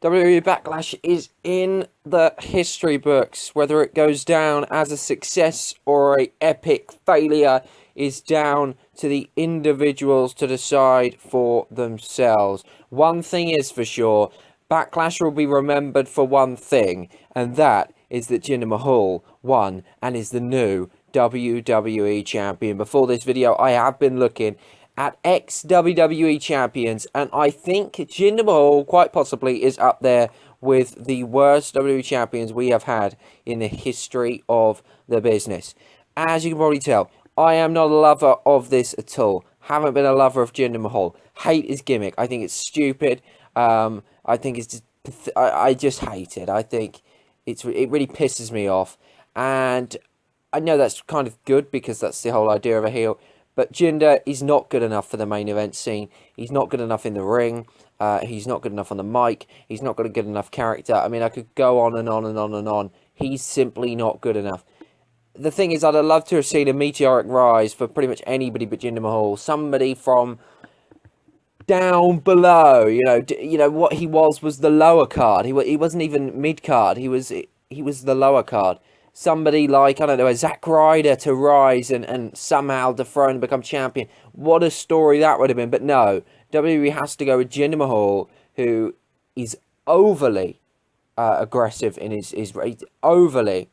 WWE Backlash is in the history books. Whether it goes down as a success or an epic failure is down to the individuals to decide for themselves. One thing is for sure, Backlash will be remembered for one thing, and that is that Jinder Mahal won and is the new WWE champion. Before this video, I have been looking at ex-WWE champions, and I think Jinder Mahal quite possibly is up there with the worst WWE champions we have had in the history of the business. As you can probably tell, I am not a lover of this at all. Haven't been a lover of Jinder Mahal. Hate his gimmick. I think it's stupid. I think it's just, I just hate it. I think it really pisses me off, and I know that's kind of good because that's the whole idea of a heel. But Jinder is not good enough for the main event scene. He's not good enough in the ring. He's not good enough on the mic. He's not got a good enough character. I mean, I could go on and on and on and on. He's simply not good enough. The thing is, I'd have loved to have seen a meteoric rise for pretty much anybody but Jinder Mahal. Somebody from down below. You know what he was the lower card. He wasn't even mid card. He was the lower card. Somebody like, I don't know, a Zack Ryder to rise and somehow dethrone and become champion. What a story that would have been. But no, WWE has to go with Jinder Mahal, who is overly aggressive in his overly,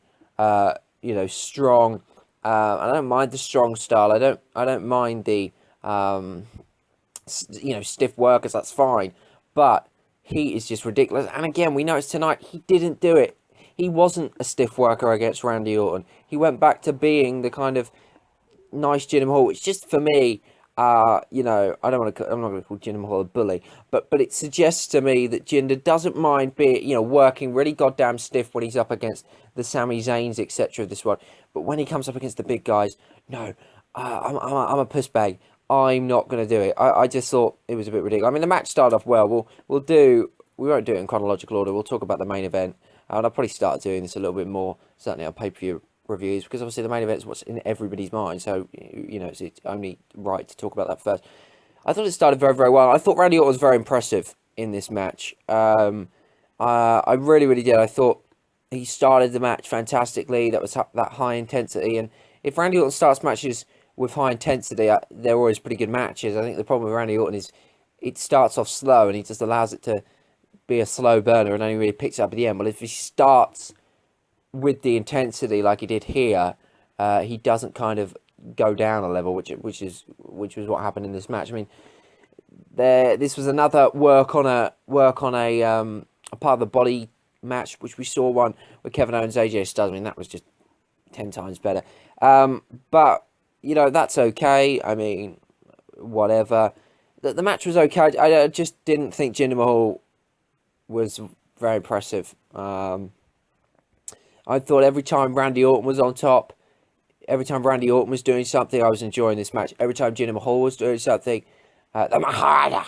strong. I don't mind the strong style. I don't mind the, stiff workers. That's fine. But he is just ridiculous. And again, we noticed tonight he didn't do it. He wasn't a stiff worker against Randy Orton. He went back to being the kind of nice Jinder Mahal, which just for me, I'm not going to call Jinder Mahal a bully, but it suggests to me that Jinder doesn't mind being, working really goddamn stiff when he's up against the Sami Zayns, etc. of this one. But when he comes up against the big guys, no, I'm a puss bag. I'm not going to do it. I just thought it was a bit ridiculous. I mean, the match started off well. We won't do it in chronological order. We'll talk about the main event. And I'll probably start doing this a little bit more, certainly on pay-per-view reviews, because obviously the main event is what's in everybody's mind, so, it's only right to talk about that first. I thought it started very, very well. I thought Randy Orton was very impressive in this match. I really, really did. I thought he started the match fantastically. That was that high intensity, and if Randy Orton starts matches with high intensity, they're always pretty good matches. I think the problem with Randy Orton is it starts off slow, and he just allows it to be a slow burner and only really picks up at the end. Well, if he starts with the intensity like he did here, he doesn't kind of go down a level, which was what happened in this match. I mean, this was another work on a part of the body match, which we saw one with Kevin Owens, AJ Styles. I mean, that was just 10 times better. But that's okay. I mean, whatever. The match was okay. I just didn't think Jinder Mahal was very impressive. I thought every time Randy Orton was on top, every time Randy Orton was doing something, I was enjoying this match. Every time Jinder Mahal was doing something, the Mahal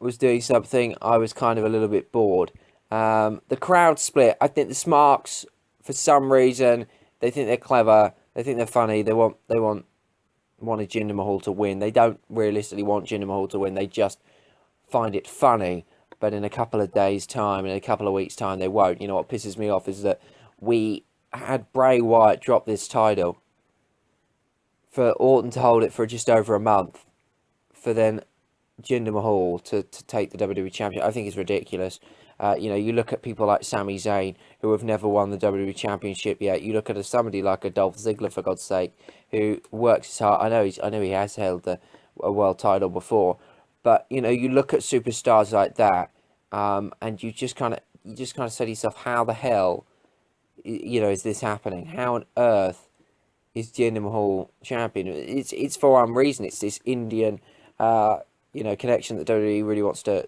was doing something, I was kind of a little bit bored. The crowd split. I think the Smarks, for some reason, they think they're clever, they think they're funny, they wanted Jinder Mahal to win. They don't realistically want Jinder Mahal to win, they just find it funny. But in a couple of days' time, in a couple of weeks' time, they won't. You know what pisses me off is that we had Bray Wyatt drop this title for Orton to hold it for just over a month, for then Jinder Mahal to take the WWE Championship. I think it's ridiculous. You look at people like Sami Zayn, who have never won the WWE Championship yet. You look at somebody like a Dolph Ziggler, for God's sake, who works his heart. I know he has held a world title before. But, you look at superstars like that, and you just kind of say to yourself, how the hell, is this happening? How on earth is Jinder Mahal champion? It's for one reason. It's this Indian, connection that WWE really wants to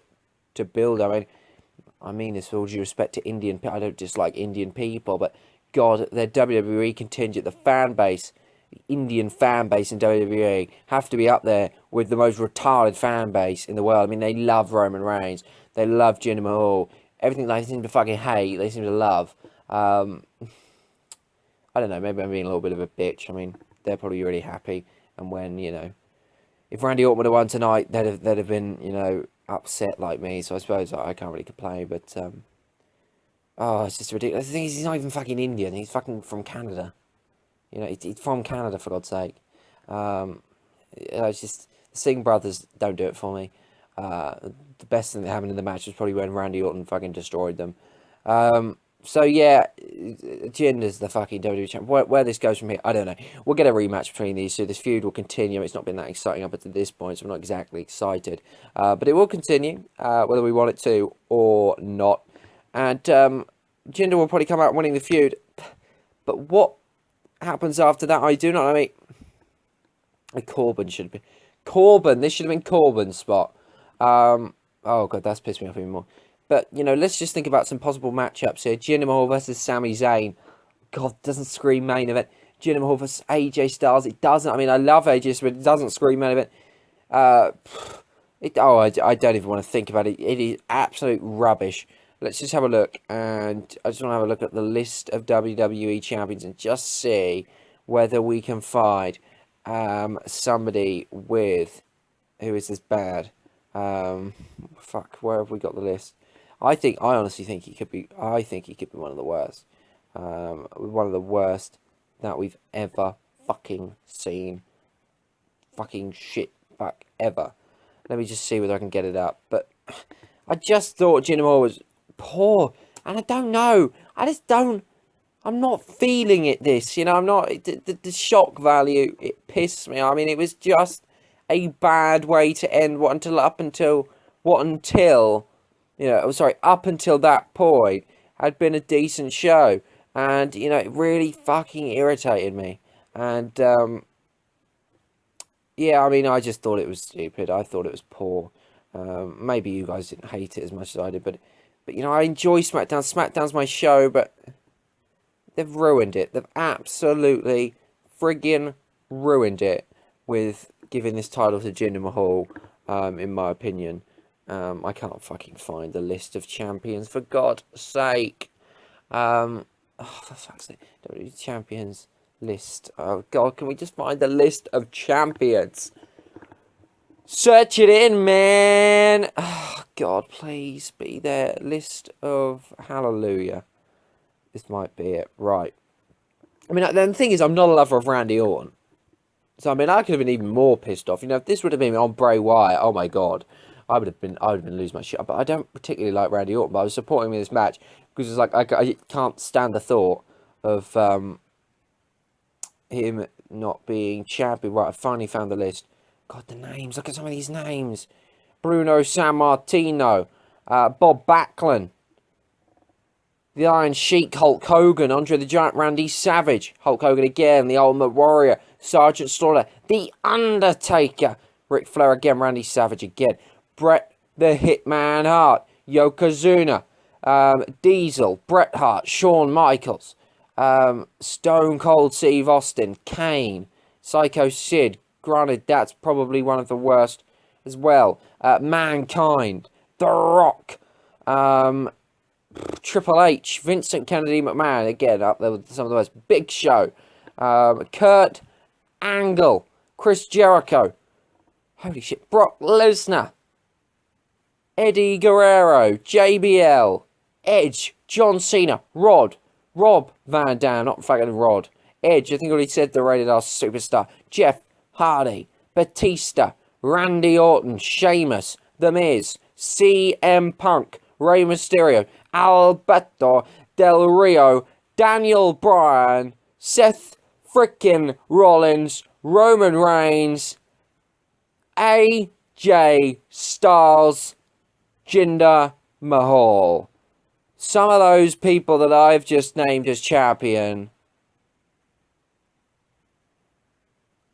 build. I mean this with all due respect to Indian people. I don't dislike Indian people, but God, their WWE contingent, the fan base, Indian fan base in WWE have to be up there with the most retarded fan base in the world. I mean, they love Roman Reigns. They love Jinder Mahal. Everything they seem to fucking hate, they seem to love. I don't know, maybe I'm being a little bit of a bitch. I mean, they're probably really happy. And when, if Randy Orton would have won tonight, they'd have been, upset like me, so I suppose I can't really complain. But oh, it's just ridiculous. The thing is, he's not even fucking Indian. He's fucking from Canada. You know, he's from Canada, for God's sake. It's just the Singh brothers don't do it for me. The best thing that happened in the match was probably when Randy Orton fucking destroyed them. So yeah, Jinder's the fucking WWE champion. Where this goes from here, I don't know. We'll get a rematch between these two. This feud will continue. It's not been that exciting up until this point, so I'm not exactly excited. But it will continue, whether we want it to or not. And Jinder will probably come out winning the feud. But what happens after that, I do not know. I mean, Corbin should be. This should have been Corbin's spot. Oh god, that's pissed me off even more. But, you know, let's just think about some possible matchups here. Jinder Mahal versus Sami Zayn. God, doesn't scream main event. Jinder Mahal versus AJ Styles. It doesn't. I mean, I love AJ, but it doesn't scream main event. I don't even want to think about it. It is absolute rubbish. Let's just have a look. And I just want to have a look at the list of WWE champions and just see whether we can find somebody with who is this bad. Fuck, where have we got the list? I honestly think he could be. I think he could be one of the worst. One of the worst that we've ever fucking seen. Fucking shit back ever. Let me just see whether I can get it up. But I just thought Jinder Mahal was poor, and I don't know. I just don't. I'm not feeling it. This, you know, I'm not. The shock value, it pissed me. I mean, it was just a bad way to end. Up until that point had been a decent show. And, you know, it really fucking irritated me. And, yeah, I mean, I just thought it was stupid. I thought it was poor. Maybe you guys didn't hate it as much as I did. But you know, I enjoy SmackDown. SmackDown's my show, but they've ruined it. They've absolutely friggin' ruined it with giving this title to Jinder Mahal, in my opinion. I can't fucking find the list of champions, for God's sake. For fuck's sake. WWE champions list. Oh, God, can we just find the list of champions? Search it in, man. Oh, God, please be there. List of... Hallelujah. This might be it. Right. I mean, the thing is, I'm not a lover of Randy Orton. So, I mean, I could have been even more pissed off. You know, if this would have been on Bray Wyatt, oh, my God. I would have been losing my shit. But I don't particularly like Randy Orton. But I was supporting him in this match because it's like I can't stand the thought of him not being champion. Right, I finally found the list. God, the names. Look at some of these names. Bruno Sammartino, Bob Backlund, the Iron Sheik, Hulk Hogan, Andre the Giant, Randy Savage, Hulk Hogan again, the Ultimate Warrior, Sergeant Slaughter, The Undertaker, Ric Flair again, Randy Savage again, Bret the Hitman Hart, Yokozuna, Diesel, Bret Hart, Shawn Michaels, Stone Cold Steve Austin, Kane, Psycho Sid. Granted, that's probably one of the worst as well. Mankind, The Rock, Triple H, Vincent Kennedy McMahon, again, up there with some of the worst. Big Show, Kurt Angle, Chris Jericho, holy shit, Brock Lesnar, Eddie Guerrero, JBL, Edge, John Cena, Rob Van Dam, not fucking Rod, Edge, I think already said the rated R superstar, Jeff Hardy, Batista, Randy Orton, Sheamus, The Miz, CM Punk, Rey Mysterio, Alberto Del Rio, Daniel Bryan, Seth frickin' Rollins, Roman Reigns, AJ Styles, Jinder Mahal. Some of those people that I've just named as champion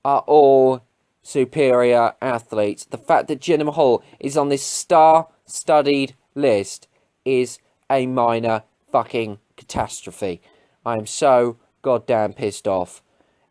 are all superior athletes. The fact that Jinder Mahal is on this star-studded list is a minor fucking catastrophe. I am so goddamn pissed off.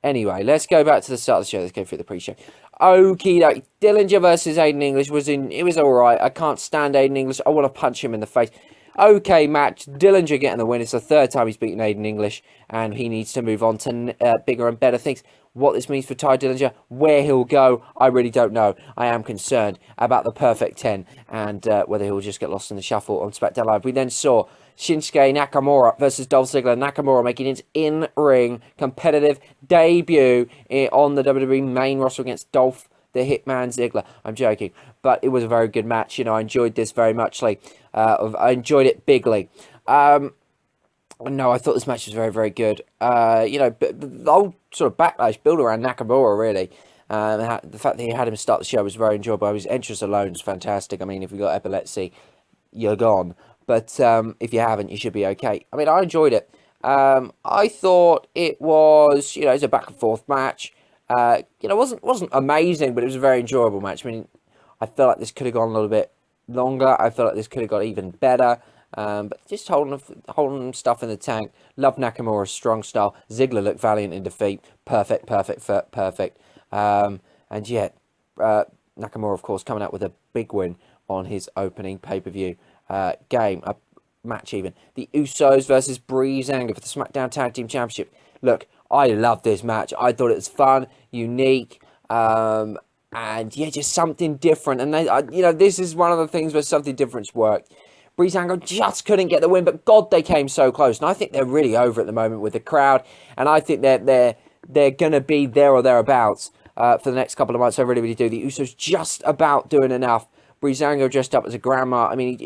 Anyway, let's go back to the start of the show. Let's go through the pre-show. Okie dokie. Dillinger versus Aiden English it was alright. I can't stand Aiden English. I want to punch him in the face. Okay match. Dillinger getting the win. It's the third time he's beaten Aiden English, and he needs to move on to bigger and better things. What this means for Ty Dillinger, where he'll go, I really don't know. I am concerned about the perfect 10 and whether he'll just get lost in the shuffle on SmackDown Live. We then saw Shinsuke Nakamura versus Dolph Ziggler. Nakamura making his in-ring competitive debut on the WWE main roster against Dolph the Hitman Ziggler. I'm joking, but it was a very good match. You know, I enjoyed this very muchly. I enjoyed it bigly. No, I thought this match was very, very good. You know, but the whole sort of backlash build around Nakamura, really. The fact that he had him start the show was very enjoyable. His entrance alone was fantastic. I mean, if you got epilepsy, you're gone. But if you haven't, you should be okay. I mean, I enjoyed it. I thought it was, you know, it's a back and forth match. You know, wasn't amazing, but it was a very enjoyable match. I mean, I felt like this could have gone a little bit longer. I felt like this could have got even better. But just holding stuff in the tank. Love Nakamura's strong style. Ziggler looked valiant in defeat. Perfect. And yet, Nakamura, of course, coming out with a big win on his opening pay-per-view match even. The Usos versus Breezango for the SmackDown Tag Team Championship. Look, I love this match. I thought it was fun, unique, and yeah, just something different. And you know, this is one of the things where something different's worked. Breezango just couldn't get the win, but God, they came so close. And I think they're really over at the moment with the crowd, and I think they're gonna be there or thereabouts for the next couple of months. I really do. The Usos just about doing enough. Breezango dressed up as a grandma. I mean,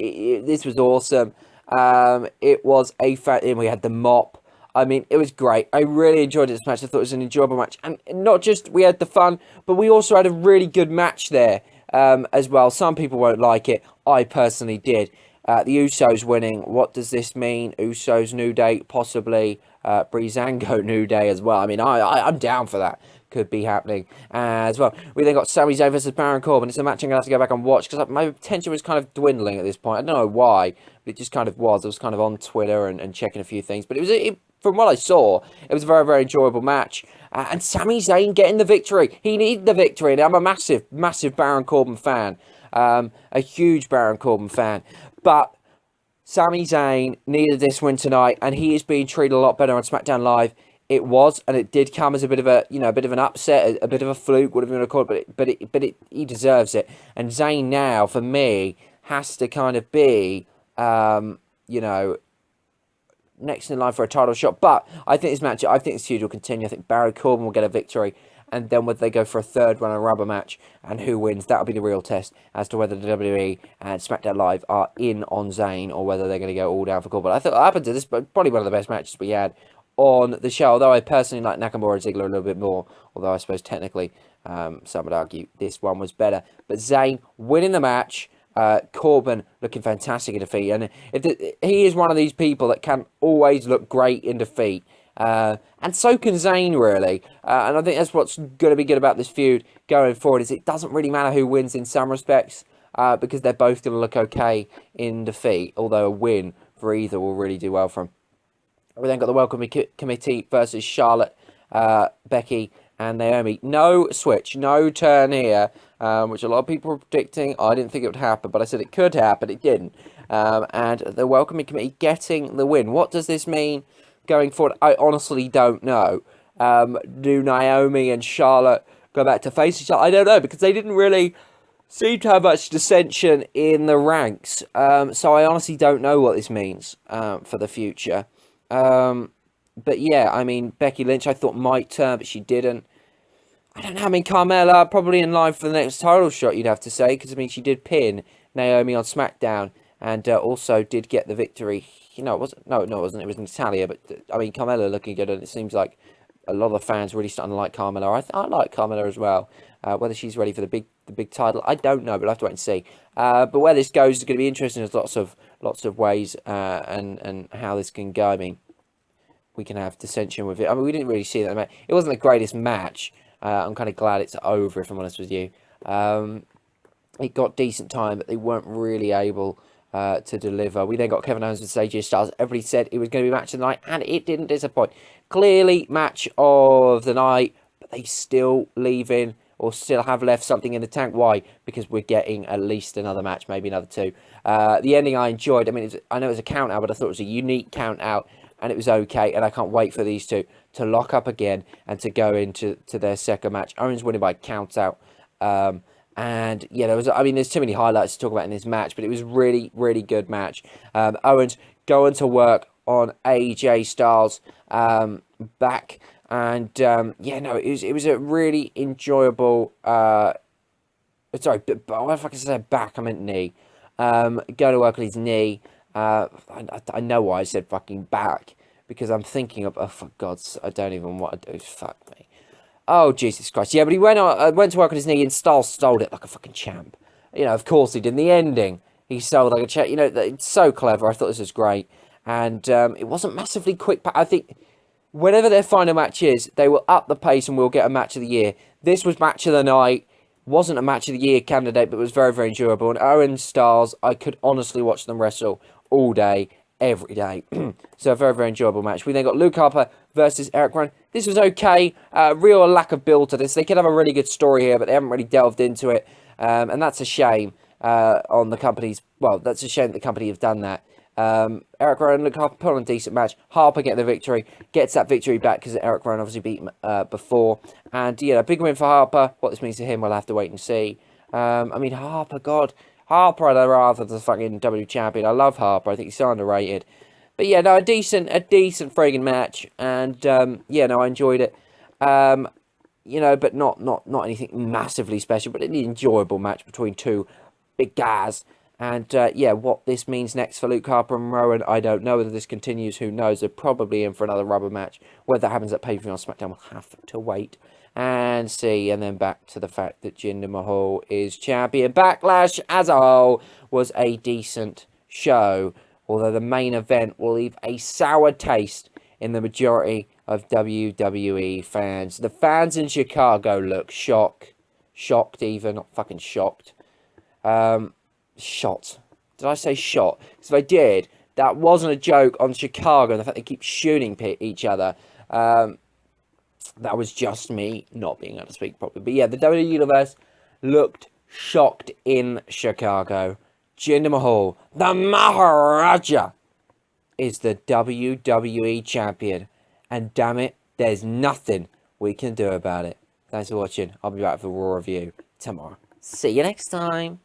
this was awesome. It was and we had the mop. I mean, it was great. I really enjoyed this match. I thought it was an enjoyable match. And not just we had the fun, but we also had a really good match there as well. Some people won't like it. I personally did. The Usos winning. What does this mean? Usos New Day, possibly Breezango New Day as well. I mean, I'm down for that. Could be happening as well. We then got Sami Zayn versus Baron Corbin. It's a match I'm going to have to go back and watch because my attention was kind of dwindling at this point. I don't know why, but it just kind of was. I was kind of on Twitter and checking a few things. But from what I saw, it was a very, very enjoyable match. And Sami Zayn getting the victory. He needed the victory. And I'm a massive Baron Corbin fan. A huge Baron Corbin fan. But Sami Zayn needed this win tonight. And he is being treated a lot better on SmackDown Live. It was, and it did come as a bit of an upset, a bit of a fluke, whatever you want to call it. But he deserves it. And Zayn now, for me, has to kind of be, you know, next in line for a title shot. But I think this feud will continue. I think Baron Corbin will get a victory, and then whether they go for a third one, a rubber match, and who wins, that'll be the real test as to whether the WWE and SmackDown Live are in on Zayn or whether they're going to go all down for Corbin. I thought what happened to this, but probably one of the best matches we had on the show, although I personally like Nakamura and Ziggler a little bit more, although I suppose technically some would argue this one was better. But Zayn winning the match, Corbin looking fantastic in defeat, and he is one of these people that can always look great in defeat, and so can Zayn really, and I think that's what's going to be good about this feud going forward, is it doesn't really matter who wins in some respects, because they're both going to look okay in defeat, although a win for either will really do well for them. We then got the Welcome Committee versus Charlotte, Becky, and Naomi. No switch, no turn here, which a lot of people were predicting. I didn't think it would happen, but I said it could happen. It didn't. And the Welcome Committee getting the win. What does this mean going forward? I honestly don't know. Do Naomi and Charlotte go back to face each other? I don't know, because they didn't really seem to have much dissension in the ranks. So I honestly don't know what this means for the future. But yeah, I mean, Becky Lynch I thought might turn, but she didn't. I don't know, I mean, Carmella probably in line for the next title shot, you'd have to say, because I mean, she did pin Naomi on SmackDown, and also did get the victory. You know, it wasn't, no, it wasn't, it was Natalia, but I mean, Carmella looking good, and it seems like a lot of the fans really starting to like Carmella. I like Carmella as well. Whether she's ready for the big title, I don't know, but I'll have to wait and see. But where this goes is going to be interesting. There's lots of ways and how this can go. I mean, we can have dissension with it. I mean, we didn't really see that. It wasn't the greatest match. I'm kind of glad it's over, if I'm honest with you. It got decent time, but they weren't really able to deliver. We then got Kevin Owens with AJ Styles. Everybody said it was going to be match of the night, and it didn't disappoint. Clearly, match of the night, but they still leaving or still have left something in the tank. Why? Because we're getting at least another match, maybe another two. The ending I enjoyed. I mean, I know it was a count out, but I thought it was a unique count out. and it was okay. And I can't wait for these two to lock up again and to go into their second match. Owens winning by count out. And yeah, there's too many highlights to talk about in this match, but it was really, really good match. Owens going to work on AJ Styles back, and it was a really enjoyable. Sorry, but what if I can say back? I meant knee. Going to work on his knee. I know why I said fucking back, because I'm thinking of, oh, for God's, I don't even want to do. Fuck me. Oh, Jesus Christ. Yeah, but he went to work on his knee, and Styles stole it like a fucking champ. Of course he did. In the ending, he stole it like a champ. It's so clever. I thought this was great. And it wasn't massively quick. I think whenever their final match is, they will up the pace and we'll get a match of the year. This was match of the night. Wasn't a match of the year candidate, but was very, very enjoyable. And Owens Styles, I could honestly watch them wrestle all day, every day. So a very, very enjoyable match. We then got Luke Harper versus Eric Rowan. This was okay. Real lack of build to this. They could have a really good story here, but they haven't really delved into it. And that's a shame on the company's... Well, that's a shame that the company have done that. Eric Rowan and Luke Harper put on a decent match. Harper getting the victory. Gets that victory back because Eric Rowan obviously beat him before. And, yeah, a big win for Harper. What this means to him, we'll have to wait and see. Harper, God... Harper, I'd rather the fucking W champion. I love Harper. I think he's so underrated. But yeah, no, a decent friggin' match. And I enjoyed it. But not anything massively special, but an enjoyable match between two big guys. And what this means next for Luke Harper and Rowan, I don't know. Whether this continues, who knows? They're probably in for another rubber match. Whether that happens at pay-per-view on SmackDown, we'll have to wait and see. And then back to the fact that Jinder Mahal is champion. Backlash as a whole was a decent show, although the main event will leave a sour taste in the majority of WWE fans. The fans in Chicago look shocked even, not fucking shocked. Shot. Did I say shot? Because if I did, that wasn't a joke on Chicago and the fact they keep shooting each other. That was just me not being able to speak properly. But yeah, the WWE Universe looked shocked in Chicago. Jinder Mahal, the Maharaja, is the WWE Champion. And damn it, there's nothing we can do about it. Thanks for watching. I'll be back for Raw Review tomorrow. See you next time.